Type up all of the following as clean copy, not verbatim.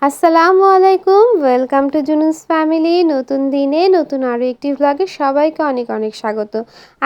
আসসালামু আলাইকুম, welcome to জুনুস family. নতুন দিনে নতুন আরও একটি ভ্লগে সবাইকে অনেক অনেক স্বাগত।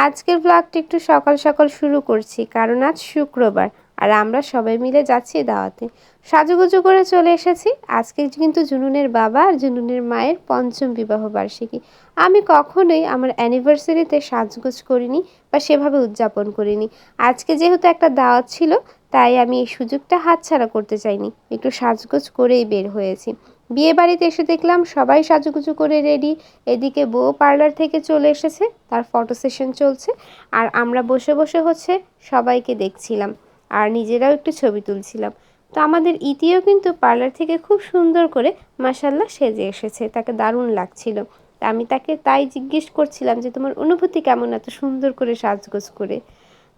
আজকের ভ্লগটি একটু সকাল সকাল শুরু করছি, কারণ আজ শুক্রবার আর আমরা সবাই মিলে যাচ্ছি দাওয়াতে। সাজুগুজু করে চলে এসেছি। আজকে কিন্তু জুনুনের বাবা আর জুনুনের মায়ের পঞ্চম বিবাহ বার্ষিকী। আমি কখনোই আমার অ্যানিভার্সারিতে সাজগোজ করিনি বা সেভাবে উদযাপন করিনি। আজকে যেহেতু একটা দাওয়াত ছিল, তাই আমি এই সুযোগটা হাতছাড়া করতে চাইনি, একটু সাজগোজ করেই বের হয়েছি। বিয়ে বাড়িতে এসে দেখলাম সবাই সাজুগুজু করে রেডি। এদিকে বউ পার্লার থেকে চলে এসেছে, তার ফটো সেশন চলছে, আর আমরা বসে বসে সবাইকে দেখছিলাম আর নিজেরাও একটু ছবি তুলছিলাম। তো আমাদের ইতিও কিন্তু পার্লার থেকে খুব সুন্দর করে মাশাল্লাহ সেজে এসেছে, তাকে দারুণ লাগছিল। আমি তাকে তাই জিজ্ঞেস করছিলাম যে তোমার অনুভূতি কেমন এত সুন্দর করে সাজগোজ করে।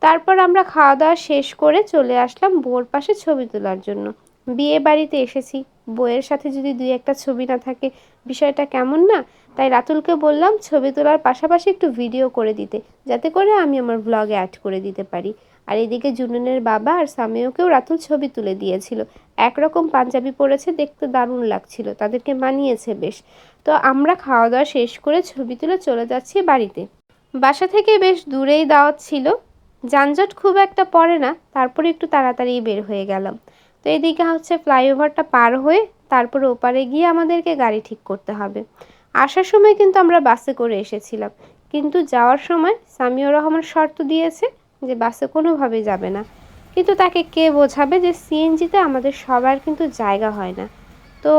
তারপর আমরা খাওয়া দাওয়া শেষ করে চলে আসলাম বউয়ের পাশে ছবি তোলার জন্য। বিয়ে বাড়িতে এসেছি, বউয়ের সাথে যদি দুই একটা ছবি না থাকে বিষয়টা কেমন না। তাই রাতুলকে বললাম ছবি তোলার পাশাপাশি একটু ভিডিও করে দিতে, যাতে করে আমি আমার ব্লগে অ্যাড করে দিতে পারি। আর এদিকে জুনুনের বাবা আর সামিওকেও রাতুল ছবি তুলে দিয়েছিল। একরকম পাঞ্জাবি পরেছে, দেখতে দারুণ লাগছিল, তাদেরকে মানিয়েছে বেশ। তো আমরা খাওয়া দাওয়া শেষ করে ছবি তুলে চলে যাচ্ছি বাড়িতে। বাসা থেকে বেশ দূরেই দাওয়াত ছিল, যানজট খুব একটা পড়ে না, তারপরে একটু তাড়াতাড়ি বের হয়ে গেলাম। তো এদিকে ফ্লাইওভারটা পার হয়ে তারপরে ওপারে গিয়ে আমাদেরকে গাড়ি ঠিক করতে হবে। আসার সময় কিন্তু আমরা বাসে করে এসেছিলাম, কিন্তু যাওয়ার সময় সামিউর রহমান শর্ত দিয়েছে যে বাসে কোনোভাবেই যাবে না। কিন্তু তাকে কে বোঝাবে যে সিএনজিতে আমাদের সবার কিন্তু জায়গা হয় না। তো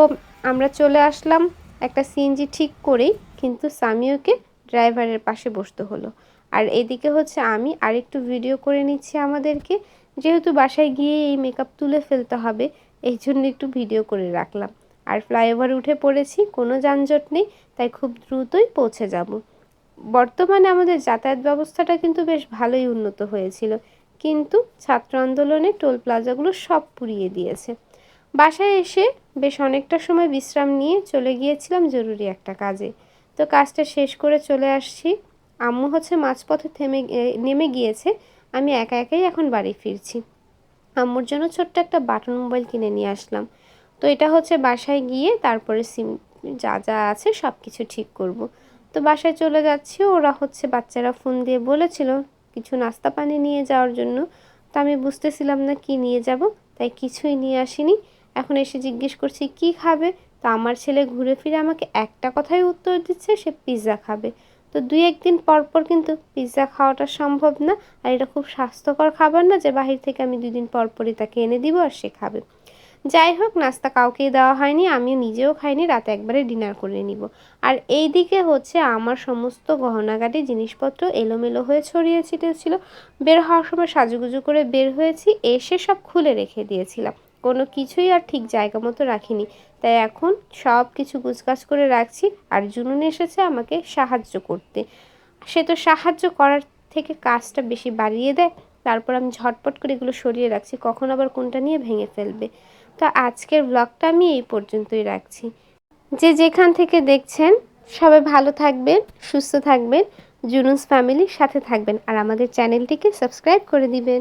আমরা চলে আসলাম একটা সিএনজি ঠিক করেই, কিন্তু সামিউকে ড্রাইভারের পাশে বসতে হলো। আর এদিকে আমি আরেকটু ভিডিও করে নিচ্ছি আমাদেরকে, যেহেতু বাসায় গিয়ে এই মেকআপ তুলে ফেলতে হবে, এই জন্য একটু ভিডিও করে রাখলাম। আর ফ্লাইওভার উঠে পড়েছি, কোনো যানজট নেই, তাই খুব দ্রুতই পৌঁছে যাব। বর্তমানে আমাদের যাতায়াত ব্যবস্থাটা কিন্তু বেশ ভালোই উন্নত হয়েছিল, কিন্তু ছাত্র আন্দোলনে টোল প্লাজাগুলো সব পুড়িয়ে দিয়েছে। বাসায় এসে বেশ অনেকটা সময় বিশ্রাম নিয়ে চলে গিয়েছিলাম জরুরি একটা কাজে। তো কাজটা শেষ করে চলে আসছি। আম্মু মাঝপথে নেমে গিয়েছে, আমি একা একাই এখন বাড়ি ফিরছি। আম্মুর জন্য ছোট্ট একটা বাটন মোবাইল কিনে নিয়ে আসলাম। তো এটা বাসায় গিয়ে তারপরে সিম যা যা আছে সব কিছু ঠিক করব। তো বাসায় চলে যাচ্ছি, ওরা বাচ্চারা ফোন দিয়ে বলেছিল কিছু নাস্তা পানি নিয়ে যাওয়ার জন্য। তো আমি বুঝতেছিলাম না কি নিয়ে যাব, তাই কিছুই নিয়ে আসিনি। এখন এসে জিজ্ঞেস করছি কি খাবে, তো আমার ছেলে ঘুরে ফিরে আমাকে একটা কথাই উত্তর দিচ্ছে, সে পিৎজা খাবে। তো দুই একদিন পর পর কিন্তু পিৎজা খাওয়াটা সম্ভব না, আর এটা খুব স্বাস্থ্যকর খাবার না যে বাহির থেকে আমি 2 দিন পর পরই তাকে এনে দিব আর সে খাবে। যাই হোক, নাস্তা কাউকেই দেওয়া হয়নি, আমিও নিজেও খাইনি, রাতে একবারে ডিনার করে নিব। আর এই দিকে আমার সমস্ত গহনাগাটি জিনিসপত্র এলোমেলো হয়ে ছড়িয়ে ছিটিয়ে ছিল। বের হওয়ার সময় সাজুগুজু করে বের হয়েছি, এসে সব খুলে রেখে দিয়েছিলাম, কোনো কিছুই আর ঠিক জায়গা মতো রাখিনি। তাই এখন সব কিছু গুছগাছ করে রাখছি। আর জুনুন এসেছে আমাকে সাহায্য করতে, সে তো সাহায্য করার থেকে কাজটা বেশি বাড়িয়ে দেয়। তারপর আমি ঝটপট করে এগুলো সরিয়ে রাখছি, কখন আবার কোনটা নিয়ে ভেঙে ফেলবে। তো আজকের ব্লগটা আমি এই পর্যন্তই রাখছি। যে যেখান থেকে দেখছেন সবাই ভালো থাকবেন, সুস্থ থাকবেন, জুনুস ফ্যামিলির সাথে থাকবেন, আর আমাদের চ্যানেলটিকে সাবস্ক্রাইব করে দিবেন।